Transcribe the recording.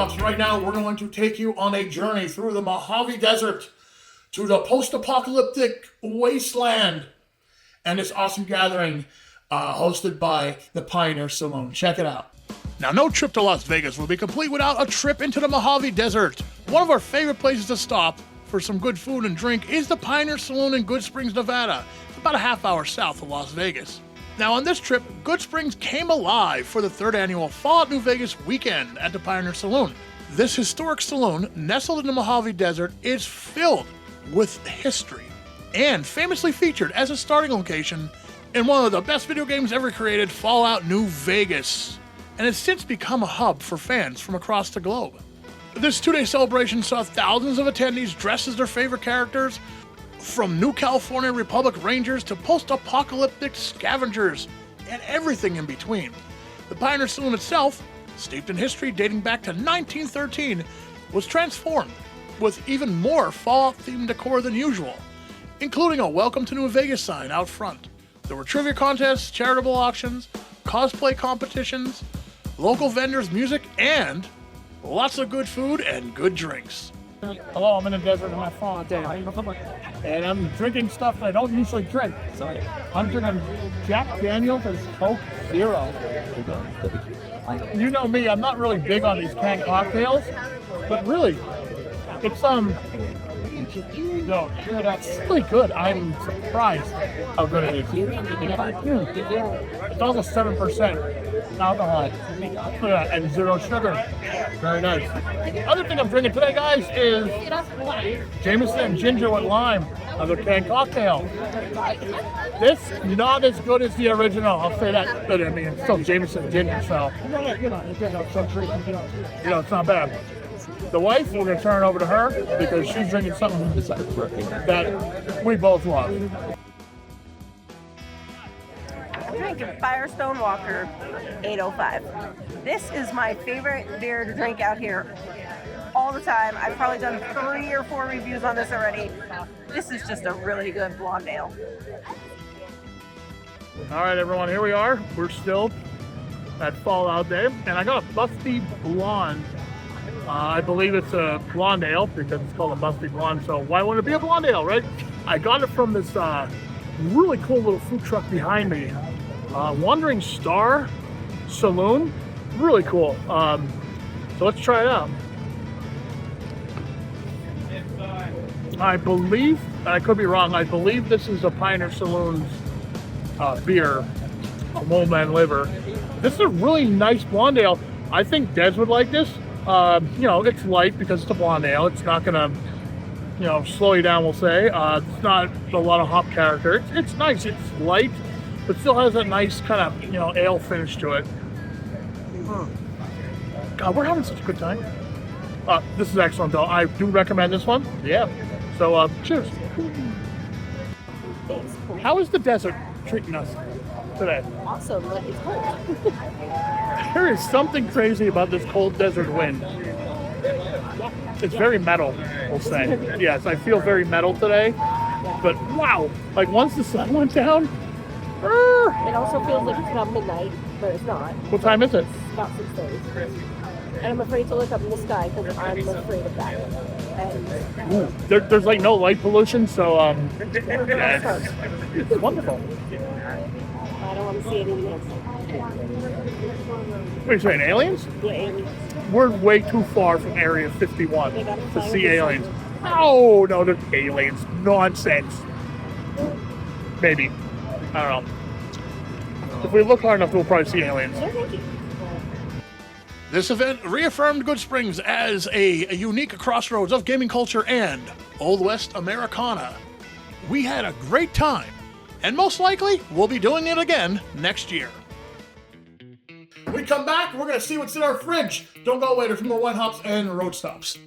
Hops. Right now, we're going to take you on a journey through the Mohave Desert to the Post-Apocalyptic wasteland and this awesome gathering hosted by the Pioneer Saloon. Check it out. Now, no trip to Las Vegas will be complete without a trip into the Mohave Desert. One of our favorite places to stop for some good food and drink is the Pioneer Saloon in Good Springs, Nevada. It's about a half hour south of Las Vegas. Now, on this trip, Good Springs came alive for the third annual Fallout New Vegas weekend at the Pioneer Saloon. This historic saloon, nestled in the Mohave Desert, is filled with history and famously featured as a starting location in one of the best video games ever created, Fallout New Vegas, and has since become a hub for fans from across the globe. This two-day celebration saw thousands of attendees dressed as their favorite characters, from New California Republic Rangers to post-apocalyptic scavengers, and everything in between. The Pioneer Saloon itself, steeped in history dating back to 1913, was transformed with even more Fallout-themed decor than usual, including a Welcome to New Vegas sign out front. There were trivia contests, charitable auctions, cosplay competitions, local vendors, music, and lots of good food and good drinks. Hello, I'm in the desert on my phone today, and I'm drinking stuff that I don't usually drink. I'm drinking Jack Daniel's and Coke Zero. You know me, I'm not really big on these canned cocktails, but really, it's no, that's really good. I'm surprised how good it is. It's almost 7% alcohol and zero sugar. Very nice. The other thing I'm drinking today, guys, is Jameson ginger with lime of a canned cocktail. This not as good as the original. I'll say that, but I mean, it's still Jameson ginger, so it's not bad. The wife, we're going to turn it over to her because she's drinking something that we both love. I'm drinking Firestone Walker 805. This is my favorite beer to drink out here all the time. I've probably done 3 or 4 reviews on this already. This is just a really good blonde ale. All right, everyone, here we are. We're still at Fallout Day, and I got a Busty Blonde. I believe it's a blonde ale because it's called a Busty Blonde, so why wouldn't it be a blonde ale, right? I got it from this really cool little food truck behind me. Wandering Star Saloon. Really cool. So let's try it out. I believe, I could be wrong, I believe this is a Pioneer Saloon's beer, from Old Man Liver. This is a really nice blonde ale. I think Des would like this. It's light because it's a blonde ale. It's not gonna, slow you down, we'll say. It's not a lot of hop character. It's nice. It's light, but still has that nice kind of, ale finish to it. God, we're having such a good time. This is excellent, though. I do recommend this one. Yeah. So, cheers. How is the desert treating us today? Awesome, but it's cold. There is something crazy about this cold desert wind. It's very metal, we'll say. Yes, I feel very metal today. But wow, like once the sun went down. It also feels like it's about midnight, but it's not. What time is it? It's about 6:30. And I'm afraid to look up in the sky because I'm afraid of that. And there's like no light pollution, so it's wonderful. I don't want to see anything else. What are you saying, aliens? Yeah, aliens. We're way too far from Area 51 to see aliens. Oh, no, they're aliens. Nonsense. Maybe. I don't know. If we look hard enough, we'll probably see aliens. Yeah, thank you. This event reaffirmed Good Springs as a unique crossroads of gaming culture and Old West Americana. We had a great time, and most likely we'll be doing it again next year. When we come back, we're going to see what's in our fridge. Don't go away, there's more Wine Hops and Road Stops.